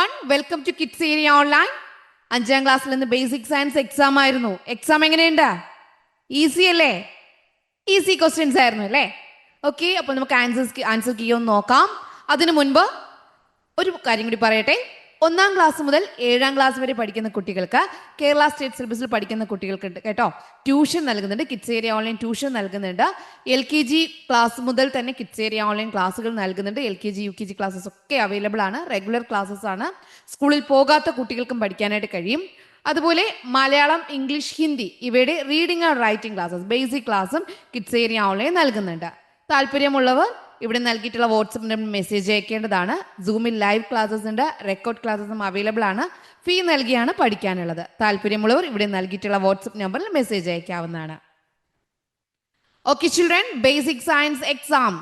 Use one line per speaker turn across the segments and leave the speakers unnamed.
everyone, welcome to Kids Area Online. 5ാം ക്ലാസ്സിൽ നിന്ന് basic science exam ആയിരുന്നു. എക്സാം എങ്ങനെയുണ്ട്? ഈസി അല്ലേ? ഈസി ക്വസ്റ്റ്യൻസ് ആയിരുന്നു അല്ലേ? ഓക്കെ, അപ്പോൾ നമുക്ക് ആൻസർ കീ ഒന്ന് നോക്കാം. അതിനു മുൻപ് ഒരു കാര്യം കൂടി പറയട്ടെ. 1ാം ക്ലാസ് മുതൽ 7ാം ക്ലാസ് വരെ പഠിക്കുന്ന കുട്ടികൾക്ക് കേരള സ്റ്റേറ്റ് സിലബസിൽ പഠിക്കുന്ന കുട്ടികൾക്ക് കേട്ടോ ട്യൂഷൻ നൽകുന്നുണ്ട്. കിഡ്സ് ഏരിയ ഓൺലൈൻ ട്യൂഷൻ നൽകുന്നുണ്ട്. LKG ക്ലാസ് മുതൽ തന്നെ കിഡ്സ് ഏരിയ ഓൺലൈൻ ക്ലാസ്സുകൾ നൽകുന്നുണ്ട്. LKG UKG ക്ലാസ്സസ് ഒക്കെ അവൈലബിൾ ആണ്. റെഗുലർ ക്ലാസ്സസ് ആണ്. സ്കൂളിൽ പോകാത്ത കുട്ടികൾക്കും പഠിക്കാനായിട്ട് കഴിയും. അതുപോലെ മലയാളം, ഇംഗ്ലീഷ്, ഹിന്ദി ഇവയുടെ reading and writing classes basic ക്ലാസ്സും കിഡ്സ് ഏരിയ ഓൺലൈൻ നൽകുന്നുണ്ട്. താല്പര്യമുള്ളവർ ഇവിടെ നൽകിയിട്ടുള്ള വാട്സപ്പ് നമ്പർ മെസ്സേജ് അയക്കേണ്ടതാണ്. സൂമിൽ ലൈവ് ക്ലാസ്സസ് ഉണ്ട്, റെക്കോർഡ് ക്ലാസ്സസും അവൈലബിൾ ആണ്. ഫീ നൽകിയാണ് പഠിക്കാനുള്ളത്. താല്പര്യമുള്ളവർ ഇവിടെ നൽകിയിട്ടുള്ള വാട്സപ്പ് നമ്പറിൽ മെസ്സേജ് അയക്കാവുന്നതാണ്. Okay children, basic science exam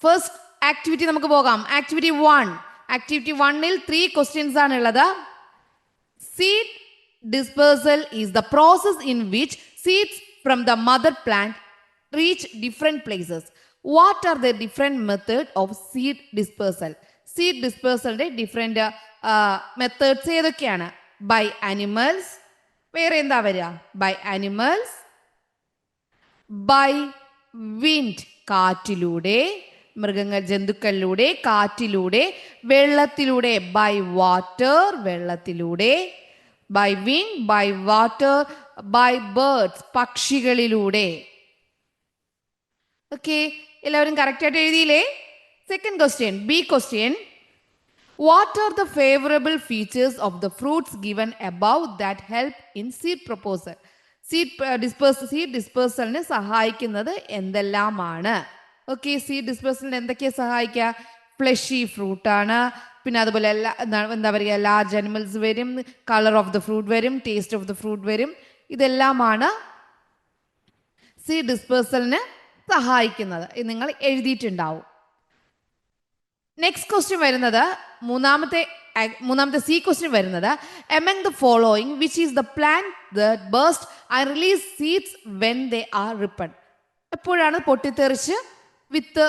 first activity നമുക്ക് പോകാം. ആക്ടിവിറ്റി 1. ആക്ടിവിറ്റി 1ൽ 3 ക്വസ്റ്റ്യൻസ് ആണ് ഉള്ളത്. Seed dispersal is the process in which seeds from the mother plant reach different places. What are the different methods of seed dispersal? Seed dispersal ന്റെ different methods ഏതൊക്കെയാണ്? By animals, വേറെ എന്താ വരിക? By animals, by wind, കാറ്റിലൂടെ, മൃഗങ്ങൾ, ജന്തുക്കളിലൂടെ, കാറ്റിലൂടെ, വെള്ളത്തിലൂടെ, by water, വെള്ളത്തിലൂടെ, by wind, by water, by birds, പക്ഷികളിലൂടെ. Okay, എല്ലാവരും കറക്റ്റ് ആയിട്ട് എഴുതിയില്ലേ? Second question, B question. What are the favourable features of the fruits given above that help in seed proposal? Seed ഡിസ്പേഴ്സലിന് സഹായിക്കുന്നത് എന്തെല്ലാമാണ്? ഓക്കെ, സീഡ് ഡിസ്പേഴ്സലിന് എന്തൊക്കെയാണ് സഹായിക്കുക? ഫ്ലഷി ഫ്രൂട്ടാണ്, പിന്നെ അതുപോലെ എന്താ പറയുക, ലാർജ് അനിമൽസ് വരും, കളർ ഓഫ് ദ ഫ്രൂട്ട് വരും, ടേസ്റ്റ് ഓഫ് ദ ഫ്രൂട്ട് വരും. ഇതെല്ലാമാണ് സീഡ് ഡിസ്പേഴ്സലിന് സഹായിക്കുന്നത്. ഇത് നിങ്ങൾ എഴുതിയിട്ടുണ്ടാവും. നെക്സ്റ്റ് ക്വസ്റ്റ്യൻ വരുന്നത് മൂന്നാമത്തെ സി ക്വസ്റ്റ്യൻ വരുന്നത്, among the following which is the plant that burst and release seeds when they are Ripon? എപ്പോഴാണ് പൊട്ടിത്തെറിച്ച് വിത്ത്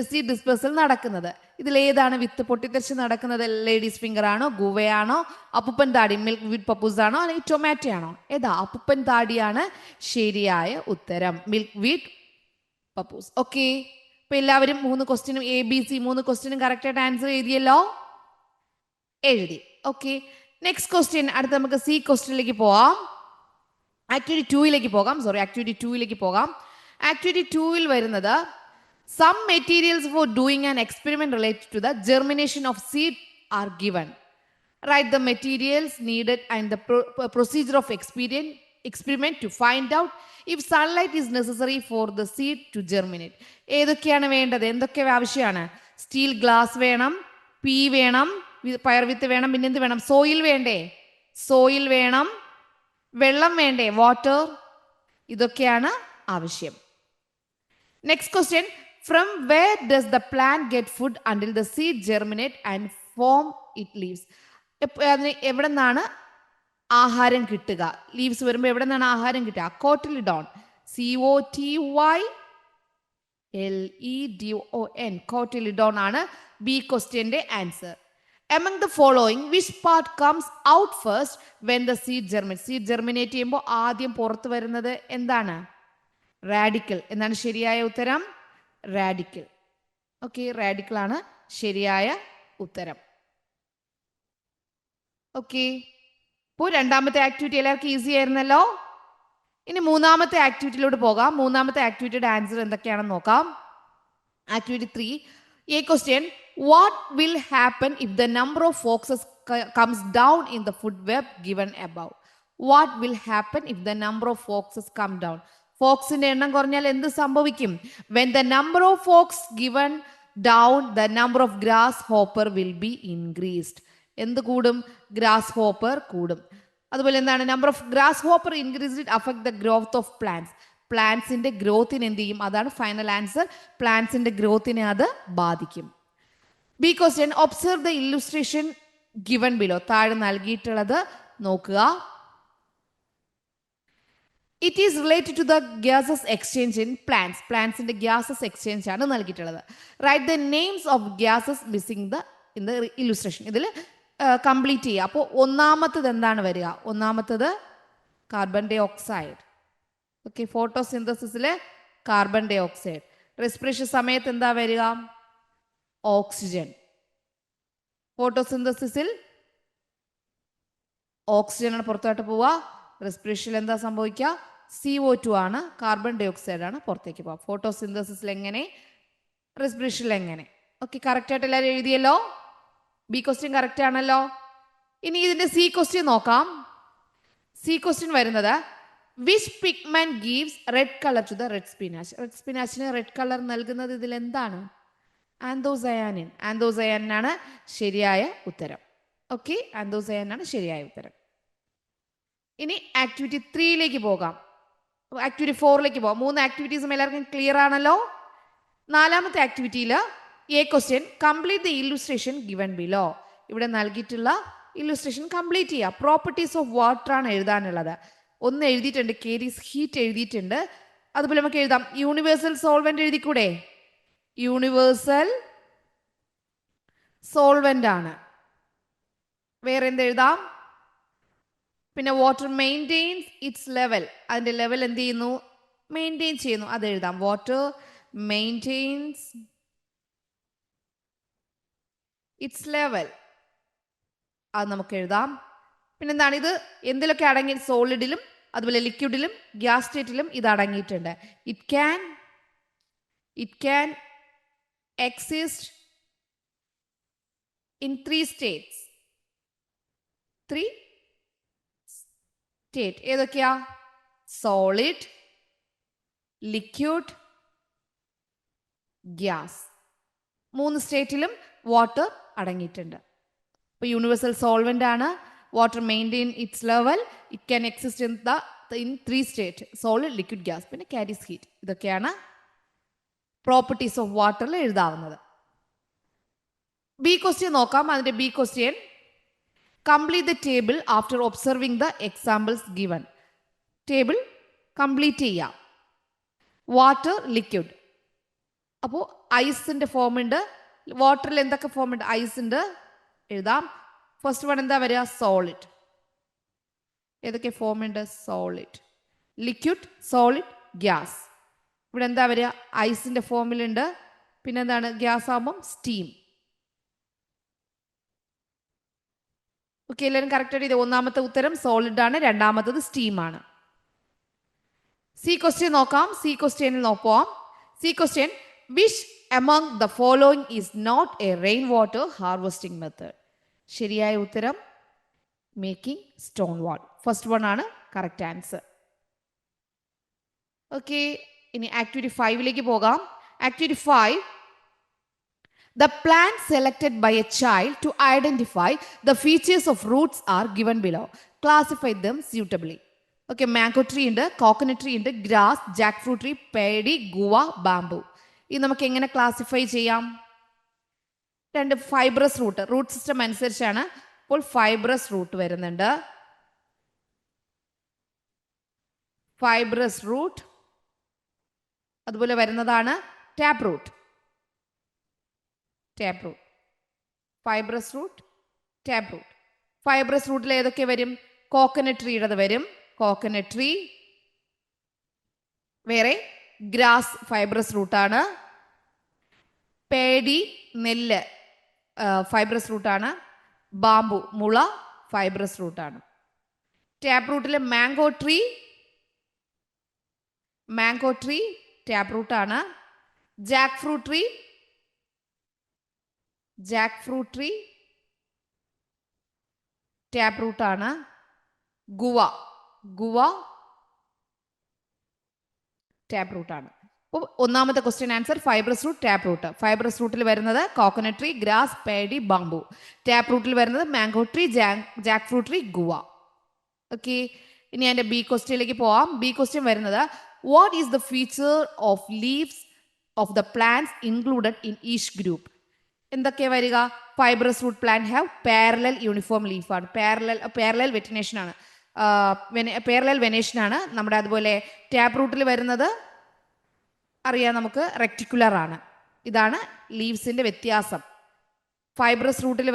സീഡ് ഡിസ്പേഴ്സൽ നടക്കുന്നത്? ഇതിലേതാണ് വിത്ത് പൊട്ടിത്തെറിച്ച് നടക്കുന്നത്? ലേഡീസ് ഫിംഗർ ആണോ, ഗുവയാണോ, അപ്പുപ്പൻ താടി, മിൽക്ക് വീറ്റ് പപ്പൂസ് ആണോ, അല്ലെങ്കിൽ ടൊമാറ്റോ ആണോ? ഏതാ? അപ്പുപ്പൻ താടിയാണ് ശരിയായ ഉത്തരം, മിൽക്ക് വീറ്റ് പപ്പൂസ്. ഓക്കെ, ഇപ്പൊ എല്ലാവരും 3 ക്വസ്റ്റ്യനും ABC 3 ക്വസ്റ്റ്യനും കറക്റ്റ് ആയിട്ട് ആൻസർ എഴുതിയല്ലോ? എഴുതി. Okay, next question. അടുത്ത നമുക്ക് സി ക്വസ്റ്റ്യനിലേക്ക് പോവാം. ആക്ടിവിറ്റി 2ലേക്ക് പോകാം. ആക്ടിവിറ്റി 2ൽ വരുന്നത്, some materials for doing an experiment related to the germination of seed are given. Write the materials needed and the procedure of experiment to find out if sunlight is necessary for the seed to germinate. ഏതൊക്കെയാണ് വേണ്ടത്? എന്തൊക്കെ ആവശ്യമാണ്? Steel glass വേണം, P വേണം, പയർവിത്ത് വേണം, പിന്നെ എന്ത് വേണം? സോയിൽ വേണ്ടേ? സോയിൽ വേണം, വെള്ളം വേണ്ടേ? വാട്ടർ. ഇതൊക്കെയാണ് ആവശ്യം. Next question, from where does the plant get food until the seed germinate and form its leaves? എവിടെ നിന്നാണ് ആഹാരം കിട്ടുക? ലീവ്സ് വരുമ്പോൾ എവിടെ നിന്നാണ് ആഹാരം കിട്ടുക? കോട്ടിലിഡോൺ, COTYLEDON, കോട്ടിലിഡോൺ ആണ് ബി ക്വസ്റ്റ്യന്റെ answer. Among the following, which part comes out first when the seed germinates? Seed germinate ചെയ്യുമ്പോൾ ആദ്യം പുറത്തു വരുന്നത് എന്താണ്? റാഡിക്കൽ. എന്താണ് ശരിയായ ഉത്തരം? റാഡിക്കൽ. ഓക്കെ, റാഡിക്കൽ ആണ് ശരിയായ ഉത്തരം. ഓക്കെ, ഇപ്പോൾ രണ്ടാമത്തെ ആക്ടിവിറ്റി എല്ലാവർക്കും ഈസി ആയിരുന്നല്ലോ. ഇനി മൂന്നാമത്തെ ആക്ടിവിറ്റിയിലോട്ട് പോകാം. മൂന്നാമത്തെ ആക്ടിവിറ്റിയുടെ ആൻസർ എന്തൊക്കെയാണെന്ന് നോക്കാം. Activity 3, A question, what will happen if the number of foxes comes down in the food web given above? What will happen if the number of foxes come down? ഫോക്സിന്റെ എണ്ണം കുറഞ്ഞാൽ എന്ത് സംഭവിക്കും? When the number of fox given down, the number of grasshopper will be increased. എന്ത് കൂടും? Grass കൂടും. അതുപോലെ എന്താണ്? Number of grasshopper increased affect the growth of plants. പ്ലാന്റ്സിന്റെ ഗ്രോത്തിനെ എന്ത് ചെയ്യും? അതാണ് ഫൈനൽ ആൻസർ. പ്ലാന്റ്സിന്റെ ഗ്രോത്തിനെ അത് ബാധിക്കും. B question, observe the illustration given below. താഴെ നൽകിയിട്ടുള്ളത് നോക്കുക. It is related to the gases exchange in plants. Plants in the gases exchange ആണ് നൽകിയിട്ടുള്ളത്. Write the names of gases missing the in the illustration. ഇതിൽ complete ചെയ്യുക. അപ്പോൾ ഒന്നാമത്തത് എന്താണ് വരിക? ഒന്നാമത്തത് കാർബൺ ഡൈ ഓക്സൈഡ്. ഓക്കെ, ഫോട്ടോസിന്തസിസിൽ കാർബൺ ഡൈ ഓക്സൈഡ്. റെസ്പിറേഷൻ സമയത്ത് എന്താ വരിക? ഓക്സിജൻ. ഫോട്ടോസിന്തസിസിൽ ഓക്സിജനാണ് പുറത്തോട്ട് പോവുക. റെസ്പിറേഷനിൽ എന്താ സംഭവിക്കുക? CO2 ആണ്, കാർബൺ ഡൈ ഓക്സൈഡ് ആണ് പുറത്തേക്ക് പോവുക. ഫോട്ടോസിന്തസിസിൽ എങ്ങനെ, റെസ്പിറേഷനിൽ എങ്ങനെ. ഓക്കെ, കറക്റ്റായിട്ട് എല്ലാവരും എഴുതിയല്ലോ? ബി ക്വസ്റ്റ്യൻ കറക്റ്റ് ആണല്ലോ. ഇനി ഇതിന്റെ സി ക്വസ്റ്റ്യൻ നോക്കാം. സി ക്വസ്റ്റ്യൻ വരുന്നത് which pigment gives red colour to the red spinach. Red സ്പിനാച്ചിന് റെഡ് കളർ നൽകുന്നത് ഇതിൽ എന്താണ്? ആന്തോസയാനിൻ. ആന്തോസയാനാണ് ശരിയായ ഉത്തരം. ഓക്കെ, ആന്തോസയാനാണ് ശരിയായ ഉത്തരം. ഇനി ആക്ടിവിറ്റി 3യിലേക്ക് പോകാം. ആക്ടിവിറ്റി 4ലേക്ക് പോകാം. 3 ആക്ടിവിറ്റീസും എല്ലാവർക്കും ക്ലിയർ ആണല്ലോ. 4ാമത്തെ ആക്ടിവിറ്റിയിൽ A question complete the illustration given below. ഇവിടെ നൽകിയിട്ടുള്ള ഇല്ലുസ്ട്രേഷൻ കംപ്ലീറ്റ് ചെയ്യുക. പ്രോപ്പർട്ടീസ് ഓഫ് വാട്ടർ ആണ് എഴുതാനുള്ളത്. ഒന്ന് എഴുതിയിട്ടുണ്ട്, കേരീസ് ഹീറ്റ് എഴുതിയിട്ടുണ്ട്. അതുപോലെ നമുക്ക് എഴുതാം യൂണിവേഴ്സൽ സോൾവെന്റ് എഴുതിക്കൂടെ? യൂണിവേഴ്സൽ സോൾവെന്റ് ആണ്. വേറെ എന്ത് എഴുതാം? പിന്നെ വാട്ടർ മെയിൻറ്റെയിൻസ് ഇറ്റ്സ് ലെവൽ. അതിന്റെ ലെവൽ എന്ത് ചെയ്യുന്നു? മെയിൻറ്റെയിൻ ചെയ്യുന്നു. അത് എഴുതാം. Water maintains it's level. അത് നമുക്ക് എഴുതാം. പിന്നെന്താണ് ഇത്? എന്തിലൊക്കെ അടങ്ങി? സോളിഡിലും അതുപോലെ ലിക്വിഡിലും ഗ്യാസ് സ്റ്റേറ്റിലും ഇത് അടങ്ങിയിട്ടുണ്ട്. It can exist in 3 states. 3 state ഏതൊക്കെയാ? Solid, liquid, gas. 3 സ്റ്റേറ്റിലും വാട്ടർ അടങ്ങിയിട്ടുണ്ട്. ഇപ്പോൾ യൂണിവേഴ്സൽ സോൾവെന്റ് ആണ്. Water maintain its level. It can exist in 3 state: solid, liquid, gas. പിന്നെ ക്യാരീസ് ഹീറ്റ്. ഇതൊക്കെയാണ് പ്രോപ്പർട്ടീസ് ഓഫ് വാട്ടറിൽ എഴുതാവുന്നത്. ബി ക്വസ്റ്റ്യൻ നോക്കാം. അതിന്റെ B question complete the table after observing the examples given. Table complete ചെയ്യാം. Water, liquid. അപ്പോൾ ഐസിന്റെ form ഉണ്ട്. വാട്ടറിൽ എന്തൊക്കെ ഫോം ഉണ്ട്? ഐസ് ഉണ്ട്, എഴുതാം. ഫസ്റ്റ് വൺ എന്താ വരിക? സോളിഡ്. ഏതൊക്കെ ഫോം ഉണ്ട്? Solid, liquid, solid, gas. ഇവിടെ എന്താ വരിക? ഐസിന്റെ ഫോമിലുണ്ട്. പിന്നെന്താണ്? ഗ്യാസ് ആകുമ്പം സ്റ്റീം. ഓക്കെ, എല്ലാവരും കറക്റ്റ് ആയിട്ട്. ഒന്നാമത്തെ ഉത്തരം സോളിഡ് ആണ്, രണ്ടാമത്തത് സ്റ്റീം ആണ്. സി ക്വസ്റ്റ്യൻ നോക്കാം. സി ക്വസ്റ്റ്യനിൽ നോക്കാം. C question which among the following is not a rainwater harvesting method. ശരിയായ ഉത്തരം മേക്കിംഗ് സ്റ്റോൺ വാൾ. ഫസ്റ്റ് വൺ ആണ് കറക്റ്റ് ആൻസർ. ഓക്കെ, ഇനി ആക്ടിവിറ്റി 5ലേക്ക് പോകാം. Activity 5 the plant selected by a child to identify the features of roots are given below. Classify them suitably. Okay, mango tree ഉണ്ട്, coconut tree ഉണ്ട്, grass, Jack fruit tree, പേടി, guava, bamboo. ഇത് നമുക്ക് എങ്ങനെ classify ചെയ്യാം? 2 fibrous root system അനുസരിച്ചാണ്. അപ്പോൾ fibrous root വരുന്നുണ്ട്. Fibrous root. അതുപോലെ വരുന്നതാണ് tap root. Fibrous root, tap root. Fibrous റൂട്ടിൽ ഏതൊക്കെ വരും? കോക്കനട്ട് ട്രീയുടെ വരും. Coconut tree. വേറെ ഗ്രാസ് ഫൈബ്രസ് റൂട്ടാണ്. പേടി, നെല്ല് ഫൈബ്രസ് റൂട്ടാണ്. ബാംബു, മുള ഫൈബ്രസ് റൂട്ടാണ്. ടാപ്പ് റൂട്ടിൽ മാംഗോ ട്രീ ടാപ്പ് റൂട്ടാണ്. ജാക്ക് ഫ്രൂട്ട് ട്രീ ടാപ്പ് റൂട്ടാണ്. ഗുവ ടാപ്പ് റൂട്ടാണ്. അപ്പോൾ ഒന്നാമത്തെ question answer fibrous root, tap root. Fibrous റൂട്ടിൽ വരുന്നത് coconut tree, grass, paddy, bamboo. Tap റൂട്ടിൽ വരുന്നത് mango tree, jackfruit tree, guava. Okay, ഇനി എൻ്റെ ബി ക്വസ്റ്റ്യനിലേക്ക് പോവാം. ബി ക്വസ്റ്റ്യൻ വരുന്നത് what is the feature of leaves of the plants included in each group. എന്തൊക്കെ വരിക? Fibrous root plant have parallel uniform ലീഫാണ്. Parallel വെറ്റിനേഷനാണ്. Parallel വെനേഷനാണ് നമ്മുടെ. അതുപോലെ tap റൂട്ടിൽ വരുന്നത് അറിയാം നമുക്ക്, റെക്ടിക്കുലർ ആണ്. ഇതാണ് ലീവ്സിന്റെ വ്യത്യാസം. ഫൈബ്രസ് റൂട്ടിൽ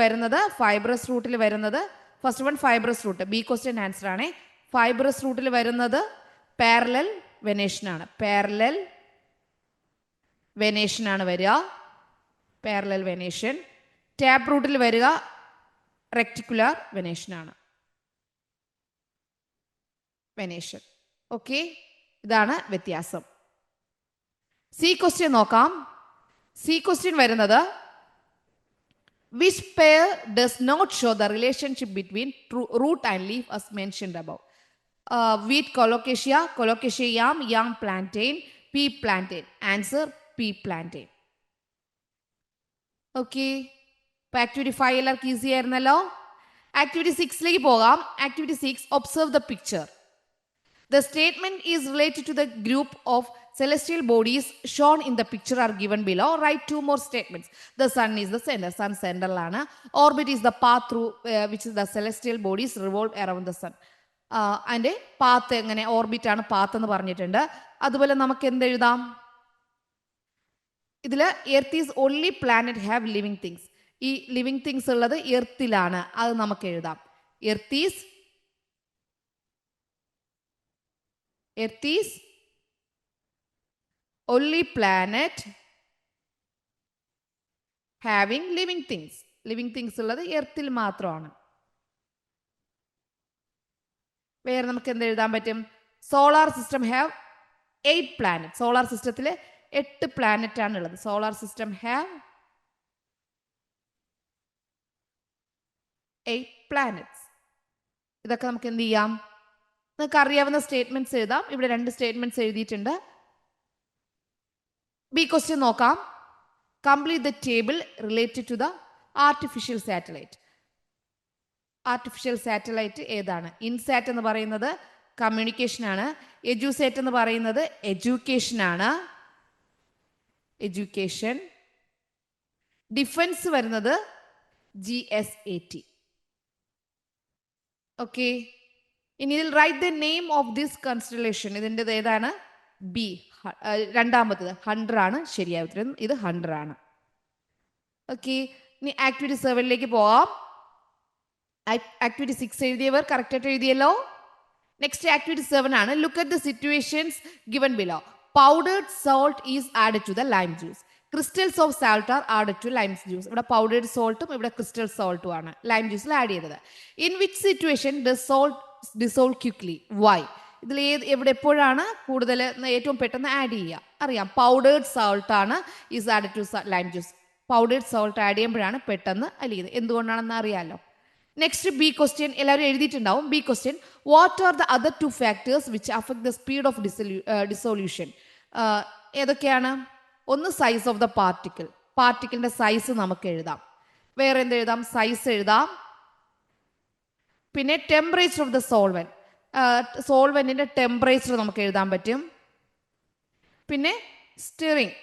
വരുന്നത് first one fibrous root, B question answer ആണ്. ഫൈബ്രസ് റൂട്ടിൽ വരുന്നത് പാരലൽ വെനേഷൻ ആണ്. പാരലൽ വെനേഷൻ ആണ് വരിക. Parallel venation. ടാപ്പ് റൂട്ടിൽ വരിക റെക്ടിക്കുലർ വെനേഷൻ ആണ്. വെനേഷൻ. ഓക്കെ, ഇതാണ് വ്യത്യാസം. സി ക്വസ്റ്റ്യൻ നോക്കാം. സി ക്വസ്റ്റ്യൻ വരുന്നത് which pair does not show the relationship between root and leaf as mentioned above? Wheat colocasia, colocasia yam, yam plantain, pea plantain. Answer pea plantain. Okay. ഇപ്പോൾ activity 5 എല്ലാവർക്കും easy ആയിരുന്നല്ലോ. Activity 6ലേക്ക് പോകാം. Activity 6, observe the picture. The statement is related to the group of celestial bodies shown in the picture are given below. Write 2 more statements. The sun is the center. Sun central. Orbit is the path through which the celestial bodies revolve around the sun. അതിൻ്റെ path എങ്ങനെ, orbit ആണ് path എന്ന് പറഞ്ഞിട്ടുണ്ട്. അതുപോലെ നമുക്ക് എന്ത് എഴുതാം? ഇതിൽ earth is only planet have living things. ഈ ലിവിങ് തിങ്സ് ഉള്ളത് എർത്തിലാണ്. അത് നമുക്ക് എഴുതാം. Earth is only planet having living things. Living things ഉള്ളത് എർത്തിൽ മാത്രമാണ്. വേറെ നമുക്ക് എന്ത് എഴുതാൻ പറ്റും? Solar system have 8 planet. Solar സിസ്റ്റത്തിൽ 8 പ്ലാനറ്റ് ആണ് ഉള്ളത്. Solar system have 8 planets. ഇതൊക്കെ നമുക്ക് എന്ത് ചെയ്യാം? നിങ്ങൾക്ക് അറിയാവുന്ന സ്റ്റേറ്റ്മെന്റ്സ് എഴുതാം. ഇവിടെ 2 സ്റ്റേറ്റ്മെന്റ്സ് എഴുതിയിട്ടുണ്ട്. ബി ക്വസ്റ്റ്യൻ നോക്കാം. Complete the table related to the artificial satellite. Artificial satellite ഏതാണ്? ഇൻസാറ്റ് എന്ന് പറയുന്നത് കമ്മ്യൂണിക്കേഷൻ ആണ്. എഡ്യൂസാറ്റ് എന്ന് പറയുന്നത് എഡ്യൂക്കേഷൻ ആണ്. എഡ്യൂക്കേഷൻ. ഡിഫൻസ് വരുന്നത് GSAT. ഓക്കെ, ഇനി ഇതിൽ right the name of this constellation. ഇതിൻ്റെത് ഏതാണ്? ബി, രണ്ടാമത്തത്. 100 ആണ് ശരിയായ ഉത്തരം. ഇത് 100 ആണ്. ഓക്കെ, ഇനി ആക്ടിവിറ്റി 7ലേക്ക് പോവാം. ആക്ടിവിറ്റി 6 എഴുതിയവർ കറക്റ്റായിട്ട് എഴുതിയല്ലോ. നെക്സ്റ്റ് ആക്ടിവിറ്റി 7 ആണ്. Look at the situations given below. Powdered salt is added to the lime juice. Crystals of salt are added to lime juice. ഇവിടെ പൗഡേർഡ് സോൾട്ടും ഇവിടെ ക്രിസ്റ്റൽ സോൾട്ടും ആണ് ലൈം ജ്യൂസിൽ ആഡ് ചെയ്തത്. In which situation does salt dissolve quickly? Why? ഇതിൽ എപ്പോഴാണ് കൂടുതൽ ഏറ്റവും പെട്ടെന്ന് ആഡ് ചെയ്യുക? അറിയാം, പൗഡേർഡ് സോൾട്ട് ആണ് is added to lime juice. Powdered salt add ചെയ്യുമ്പോഴാണ് പെട്ടെന്ന് അലിയുന്നത്. എന്തുകൊണ്ടാണെന്ന് അറിയാമല്ലോ. നെക്സ്റ്റ് ബി ക്വസ്റ്റ്യൻ എല്ലാവരും എഴുതിയിട്ടുണ്ടാവും. B question, what are the other 2 factors which affect the speed of dissolution? ഏതൊക്കെയാണ്? ഒന്ന് സൈസ് ഓഫ് ദ പാർട്ടിക്കിൾ. പാർട്ടിക്കിളിന്റെ സൈസ് നമുക്ക് എഴുതാം. വേറെ എന്ത് എഴുതാം? സൈസ് എഴുതാം. പിന്നെ ടെമ്പറേച്ചർ ഓഫ് ദ സോൾവെന്റ്. സോൾവെന്റിന്റെ ടെമ്പറേച്ചർ നമുക്ക് എഴുതാൻ പറ്റും. പിന്നെ സ്റ്റിറിങ്,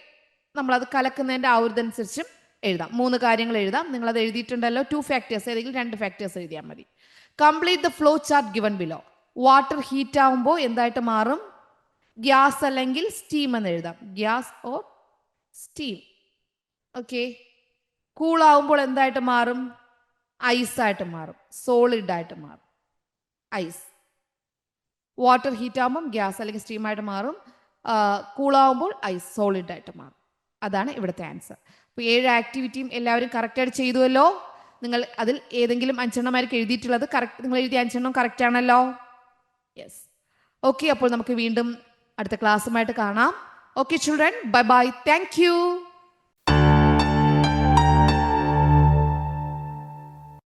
നമ്മളത് കലക്കുന്നതിൻ്റെ ആവൃതനുസരിച്ചും എഴുതാം. 3 കാര്യങ്ങൾ എഴുതാം. നിങ്ങളത് എഴുതിയിട്ടുണ്ടല്ലോ. 2 ഫാക്ടേഴ്സ്, ഏതെങ്കിലും 2 ഫാക്ടേഴ്സ് എഴുതിയാൽ മതി. Complete the flow chart given below. Water heat ആവുമ്പോൾ എന്തായിട്ട് മാറും? ഗ്യാസ് അല്ലെങ്കിൽ സ്റ്റീം എന്ന് എഴുതാം. Gas or steam. ഓക്കെ, കൂളാവുമ്പോൾ എന്തായിട്ട് മാറും? ഐസായിട്ട് മാറും. സോളിഡ് ആയിട്ട് മാറും. ഐസ്. വാട്ടർ ഹീറ്റ് ആകുമ്പം ഗ്യാസ് അല്ലെങ്കിൽ സ്റ്റീമായിട്ട് മാറും. കൂളാവുമ്പോൾ ഐസ്, സോളിഡ് ആയിട്ട് മാറും. അതാണ് ഇവിടുത്തെ ആൻസർ. അപ്പോൾ 7 ആക്ടിവിറ്റിയും എല്ലാവരും കറക്റ്റായിട്ട് ചെയ്തുവല്ലോ. നിങ്ങൾ അതിൽ ഏതെങ്കിലും 5 എണ്ണമാർക്ക് എഴുതിയിട്ടുള്ളത് കറക്റ്റ്, നിങ്ങൾ എഴുതിയ 5 എണ്ണം കറക്റ്റ് ആണല്ലോ. യെസ്. ഓക്കെ, അപ്പോൾ നമുക്ക് വീണ്ടും അടുത്ത ക്ലാസ്സുമായിട്ട് കാണാം. Okay children, bye bye. Thank you.